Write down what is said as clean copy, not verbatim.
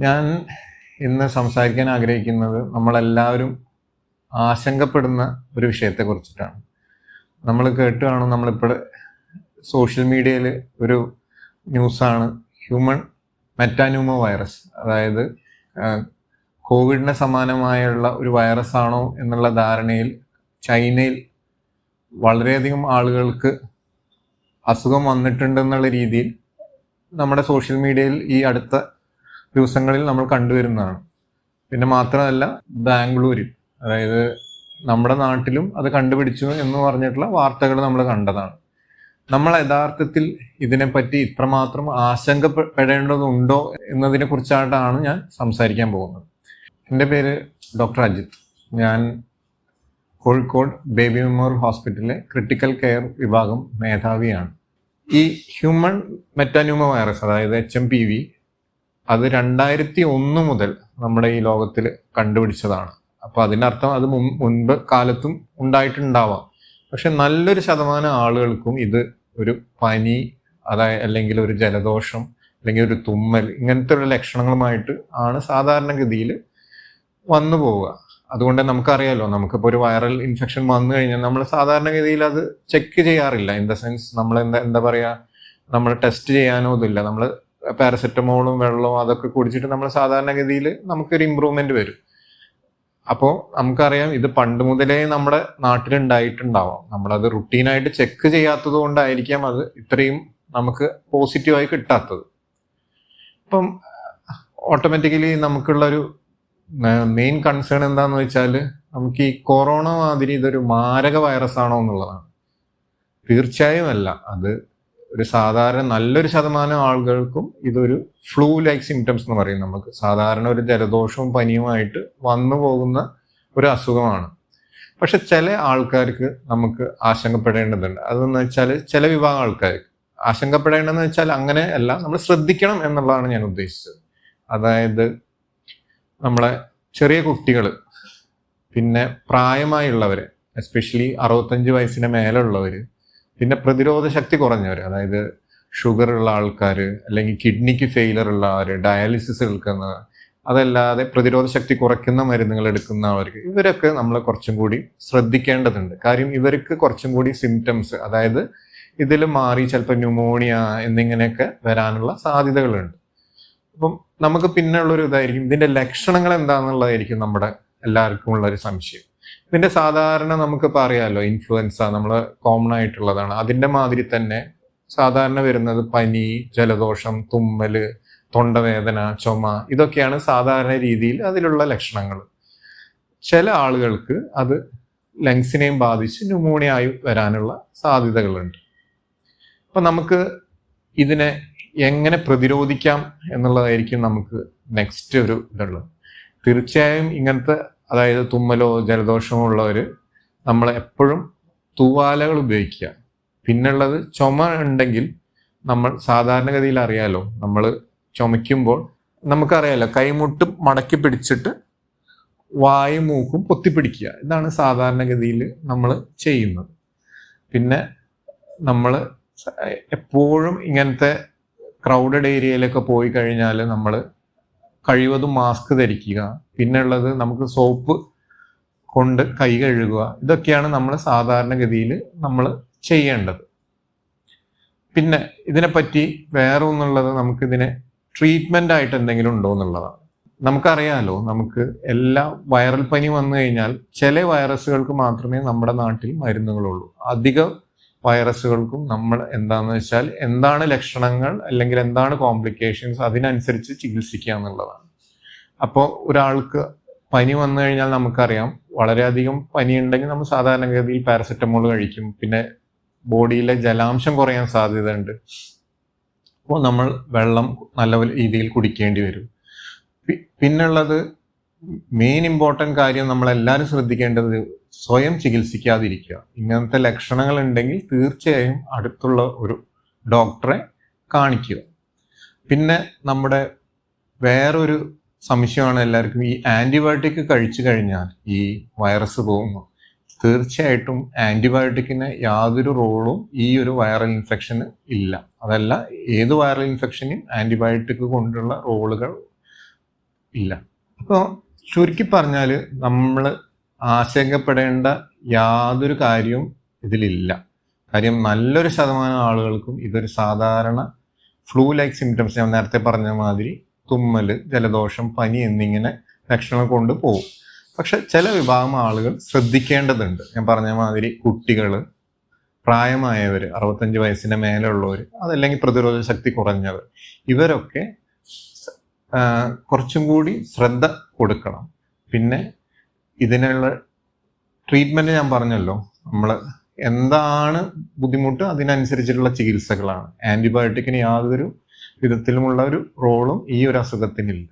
ഞാൻ ഇന്ന് സംസാരിക്കാൻ ആഗ്രഹിക്കുന്നത് നമ്മളെല്ലാവരും ആശങ്കപ്പെടുന്ന ഒരു വിഷയത്തെക്കുറിച്ചിട്ടാണ്. നമ്മൾ കേട്ട് കാണും, നമ്മളിപ്പോൾ സോഷ്യൽ മീഡിയയിൽ ഒരു ന്യൂസാണ് ഹ്യൂമൻ മെറ്റാന്യൂമോ വൈറസ്, അതായത് കോവിഡിന് സമാനമായുള്ള ഒരു വൈറസ് ആണോ എന്നുള്ള ധാരണയിൽ ചൈനയിൽ വളരെയധികം ആളുകൾക്ക് അസുഖം വന്നിട്ടുണ്ടെന്നുള്ള രീതിയിൽ നമ്മുടെ സോഷ്യൽ മീഡിയയിൽ ഈ അടുത്ത ദിവസങ്ങളിൽ നമ്മൾ കണ്ടുവരുന്നതാണ്. പിന്നെ മാത്രമല്ല, ബാംഗ്ലൂരിൽ, അതായത് നമ്മുടെ നാട്ടിലും അത് കണ്ടുപിടിച്ചു എന്ന് പറഞ്ഞിട്ടുള്ള വാർത്തകൾ നമ്മൾ കണ്ടതാണ്. നമ്മൾ യഥാർത്ഥത്തിൽ ഇതിനെപ്പറ്റി ഇത്രമാത്രം ആശങ്കപ്പെടേണ്ടതുണ്ടോ എന്നതിനെ കുറിച്ചായിട്ടാണ് ഞാൻ സംസാരിക്കാൻ പോകുന്നത്. എൻ്റെ പേര് ഡോക്ടർ അജിത്. ഞാൻ കോഴിക്കോട് ബേബി മെമ്മോറിയൽ ഹോസ്പിറ്റലിലെ ക്രിട്ടിക്കൽ കെയർ വിഭാഗം മേധാവിയാണ്. ഈ ഹ്യൂമൻ മെറ്റാന്യൂമോ വൈറസ്, അതായത് HMPV, അത് 2001 മുതൽ നമ്മുടെ ഈ ലോകത്തിൽ കണ്ടുപിടിച്ചതാണ്. അപ്പോൾ അതിനർത്ഥം അത് മുൻപ് കാലത്തും ഉണ്ടായിട്ടുണ്ടാവാം. പക്ഷെ നല്ലൊരു ശതമാനം ആളുകൾക്കും ഇത് ഒരു പനി, അല്ലെങ്കിൽ ഒരു ജലദോഷം, അല്ലെങ്കിൽ ഒരു തുമ്മൽ, ഇങ്ങനത്തെ ഉള്ള ലക്ഷണങ്ങളുമായിട്ട് ആണ് സാധാരണഗതിയിൽ വന്നു പോവുക. അതുകൊണ്ട് നമുക്കറിയാലോ, നമുക്കിപ്പോൾ ഒരു വൈറൽ ഇൻഫെക്ഷൻ വന്നു കഴിഞ്ഞാൽ നമ്മൾ സാധാരണഗതിയിൽ അത് ചെക്ക് ചെയ്യാറില്ല. ഇൻ ദ സെൻസ് നമ്മൾ എന്താ പറയുക, നമ്മൾ ടെസ്റ്റ് ചെയ്യാനോ ഇതില്ല. നമ്മൾ പാരസെറ്റമോളും വെള്ളവും അതൊക്കെ കുടിച്ചിട്ട് നമ്മൾ സാധാരണഗതിയിൽ നമുക്കൊരു ഇമ്പ്രൂവ്മെന്റ് വരും. അപ്പോൾ നമുക്കറിയാം, ഇത് പണ്ട് മുതലേ നമ്മുടെ നാട്ടിലുണ്ടായിട്ടുണ്ടാവാം. നമ്മളത് റുട്ടീനായിട്ട് ചെക്ക് ചെയ്യാത്തത് കൊണ്ടായിരിക്കാം അത് ഇത്രയും നമുക്ക് പോസിറ്റീവായി കിട്ടാത്തത്. ഇപ്പം ഓട്ടോമാറ്റിക്കലി നമുക്കുള്ളൊരു മെയിൻ കൺസേൺ എന്താന്ന് വെച്ചാൽ, നമുക്ക് ഈ കൊറോണ മാതിരി ഇതൊരു മാരക വൈറസ് ആണോ എന്നുള്ളതാണ്. തീർച്ചയായും അല്ല. അത് ഒരു സാധാരണ നല്ലൊരു ശതമാനം ആളുകൾക്കും ഇതൊരു ഫ്ലൂ ലൈക്ക് സിംറ്റംസ് എന്ന് പറയും. നമുക്ക് സാധാരണ ഒരു ജലദോഷവും പനിയുമായിട്ട് വന്നു പോകുന്ന ഒരു അസുഖമാണ്. പക്ഷെ ചില ആൾക്കാർക്ക് നമുക്ക് ആശങ്കപ്പെടേണ്ടതുണ്ട്. അതെന്ന് വെച്ചാൽ ചില വിഭാഗം ആൾക്കാർക്ക് ആശങ്കപ്പെടേണ്ടതെന്ന് വെച്ചാൽ അങ്ങനെ അല്ല, നമ്മൾ ശ്രദ്ധിക്കണം എന്നുള്ളതാണ് ഞാൻ ഉദ്ദേശിച്ചത്. അതായത് നമ്മളെ ചെറിയ കുട്ടികൾ, പിന്നെ പ്രായമായുള്ളവർ, എസ്പെഷ്യലി 65 വയസ്സിന് മേലുള്ളവർ, പിന്നെ പ്രതിരോധ ശക്തി കുറഞ്ഞവർ, അതായത് ഷുഗർ ഉള്ള ആൾക്കാർ, അല്ലെങ്കിൽ കിഡ്നിക്ക് ഫെയിലർ ഉള്ള ആൾ, ഡയാലിസിസ് എടുക്കുന്നവർ, അതല്ലാതെ പ്രതിരോധ ശക്തി കുറയ്ക്കുന്ന മരുന്നുകൾ എടുക്കുന്നവർക്ക്, ഇവരൊക്കെ നമ്മൾ കുറച്ചും കൂടി ശ്രദ്ധിക്കേണ്ടതുണ്ട്. കാര്യം ഇവർക്ക് കുറച്ചും കൂടി സിംറ്റംസ്, അതായത് ഇതിൽ മാറി ചിലപ്പോൾ ന്യൂമോണിയ എന്നിങ്ങനെയൊക്കെ വരാനുള്ള സാധ്യതകളുണ്ട്. അപ്പം നമുക്ക് പിന്നെ ഉള്ളൊരു ഇതായിരിക്കും, ഇതിന്റെ ലക്ഷണങ്ങൾ എന്താണെന്നുള്ളതായിരിക്കും നമ്മുടെ എല്ലാവർക്കും ഉള്ളൊരു സംശയം. ഇതിന്റെ സാധാരണ നമുക്കിപ്പോൾ അറിയാമല്ലോ, ഇൻഫ്ലുവൻസ നമ്മൾ കോമൺ ആയിട്ടുള്ളതാണ്. അതിന്റെ മാതിരി തന്നെ സാധാരണ വരുന്നത് പനി, ജലദോഷം, തുമ്മല്, തൊണ്ടവേദന, ചുമ, ഇതൊക്കെയാണ് സാധാരണ രീതിയിൽ അതിലുള്ള ലക്ഷണങ്ങൾ. ചില ആളുകൾക്ക് അത് ലങ്സിനെയും ബാധിച്ച് ന്യൂമോണിയ ആയി വരാനുള്ള സാധ്യതകളുണ്ട്. അപ്പം നമുക്ക് ഇതിനെ എങ്ങനെ പ്രതിരോധിക്കാം എന്നുള്ളതായിരിക്കും നമുക്ക് നെക്സ്റ്റ് ഒരു ഇതുള്ളത്. തീർച്ചയായും ഇങ്ങനത്തെ, അതായത് തുമ്മലോ ജലദോഷമോ ഉള്ളവർ നമ്മൾ എപ്പോഴും തൂവാലകൾ ഉപയോഗിക്കുക. പിന്നുള്ളത്, ചുമ ഉണ്ടെങ്കിൽ നമ്മൾ സാധാരണഗതിയിൽ അറിയാലോ, നമ്മൾ ചുമയ്ക്കുമ്പോൾ നമുക്കറിയാലോ, കൈമുട്ട് മടക്കി പിടിച്ചിട്ട് വായും മൂക്കും പൊത്തിപ്പിടിക്കുക. ഇതാണ് സാധാരണഗതിയിൽ നമ്മൾ ചെയ്യുന്നത്. പിന്നെ നമ്മൾ എപ്പോഴും ഇങ്ങനത്തെ ക്രൗഡഡ് ഏരിയയിലൊക്കെ പോയി കഴിഞ്ഞാൽ നമ്മൾ കഴിവതും മാസ്ക് ധരിക്കുക. പിന്നുള്ളത്, നമുക്ക് സോപ്പ് കൊണ്ട് കൈ കഴുകുക. ഇതൊക്കെയാണ് നമ്മൾ സാധാരണഗതിയിൽ നമ്മൾ ചെയ്യേണ്ടത്. പിന്നെ ഇതിനെപ്പറ്റി വേറെ ഒന്നുള്ളത്, നമുക്കിതിനെ ട്രീറ്റ്മെൻ്റ് ആയിട്ട് എന്തെങ്കിലും ഉണ്ടോ എന്നുള്ളതാണ്. നമുക്കറിയാമല്ലോ, നമുക്ക് എല്ലാ വൈറൽ പനി വന്നു കഴിഞ്ഞാൽ ചില വൈറസുകൾക്ക് മാത്രമേ നമ്മുടെ നാട്ടിൽ മരുന്നുകളുള്ളൂ. അധികം വൈറസുകൾക്കും നമ്മൾ എന്താണെന്ന് വെച്ചാൽ എന്താണ് ലക്ഷണങ്ങൾ, അല്ലെങ്കിൽ എന്താണ് കോംപ്ലിക്കേഷൻസ്, അതിനനുസരിച്ച് ചികിത്സിക്കുക എന്നുള്ളതാണ്. അപ്പോൾ ഒരാൾക്ക് പനി വന്നു കഴിഞ്ഞാൽ നമുക്കറിയാം, വളരെയധികം പനിയുണ്ടെങ്കിൽ നമ്മൾ സാധാരണഗതിയിൽ പാരസെറ്റമോൾ കഴിക്കും. പിന്നെ ബോഡിയിലെ ജലാംശം കുറയാൻ സാധ്യതയുണ്ട്. അപ്പോൾ നമ്മൾ വെള്ളം നല്ല രീതിയിൽ കുടിക്കേണ്ടി വരും. പിന്നുള്ളത്, മെയിൻ ഇമ്പോർട്ടൻ്റ് കാര്യം നമ്മളെല്ലാവരും ശ്രദ്ധിക്കേണ്ടത്, സ്വയം ചികിത്സിക്കാതിരിക്കുക. ഇങ്ങനത്തെ ലക്ഷണങ്ങൾ ഉണ്ടെങ്കിൽ തീർച്ചയായും അടുത്തുള്ള ഒരു ഡോക്ടറെ കാണിക്കുക. പിന്നെ നമ്മുടെ വേറൊരു സംശയമാണ് എല്ലാവർക്കും, ഈ ആൻറ്റിബയോട്ടിക് കഴിച്ചു കഴിഞ്ഞാൽ ഈ വൈറസ് പോകുന്നു. തീർച്ചയായിട്ടും ആൻറ്റിബയോട്ടിക്കിന് യാതൊരു റോളും ഈ ഒരു വൈറൽ ഇൻഫെക്ഷന് ഇല്ല. അതല്ല, ഏത് വൈറൽ ഇൻഫെക്ഷനും ആൻറ്റിബയോട്ടിക് കൊണ്ടുള്ള റോളുകൾ ഇല്ല. അപ്പോൾ ചുരുക്കി പറഞ്ഞാൽ നമ്മൾ ആശങ്കപ്പെടേണ്ട യാതൊരു കാര്യവും ഇതിലില്ല. കാര്യം നല്ലൊരു ശതമാനം ആളുകൾക്കും ഇതൊരു സാധാരണ ഫ്ലൂ ലൈക്ക് സിംറ്റംസ്, ഞാൻ നേരത്തെ പറഞ്ഞ മാതിരി തുമ്മൽ, ജലദോഷം, പനി എന്നിങ്ങനെ ലക്ഷണങ്ങൾ കൊണ്ട് പോകും. പക്ഷെ ചില വിഭാഗം ആളുകൾ ശ്രദ്ധിക്കേണ്ടതുണ്ട്. ഞാൻ പറഞ്ഞ മാതിരി കുട്ടികൾ, പ്രായമായവർ, 65 വയസ്സിന് മേലുള്ളവർ, അതല്ലെങ്കിൽ പ്രതിരോധ ശക്തി കുറഞ്ഞവർ, ഇവരൊക്കെ കുറച്ചും കൂടി ശ്രദ്ധ കൊടുക്കണം. പിന്നെ ഇതിനുള്ള ട്രീറ്റ്മെൻറ്റ് ഞാൻ പറഞ്ഞല്ലോ, നമ്മൾ എന്താണ് ബുദ്ധിമുട്ട് അതിനനുസരിച്ചിട്ടുള്ള ചികിത്സകളാണ്. ആൻറ്റിബയോട്ടിക്കിന് യാതൊരു വിധത്തിലുമുള്ള ഒരു റോളും ഈ ഒരു അസുഖത്തിനില്ല.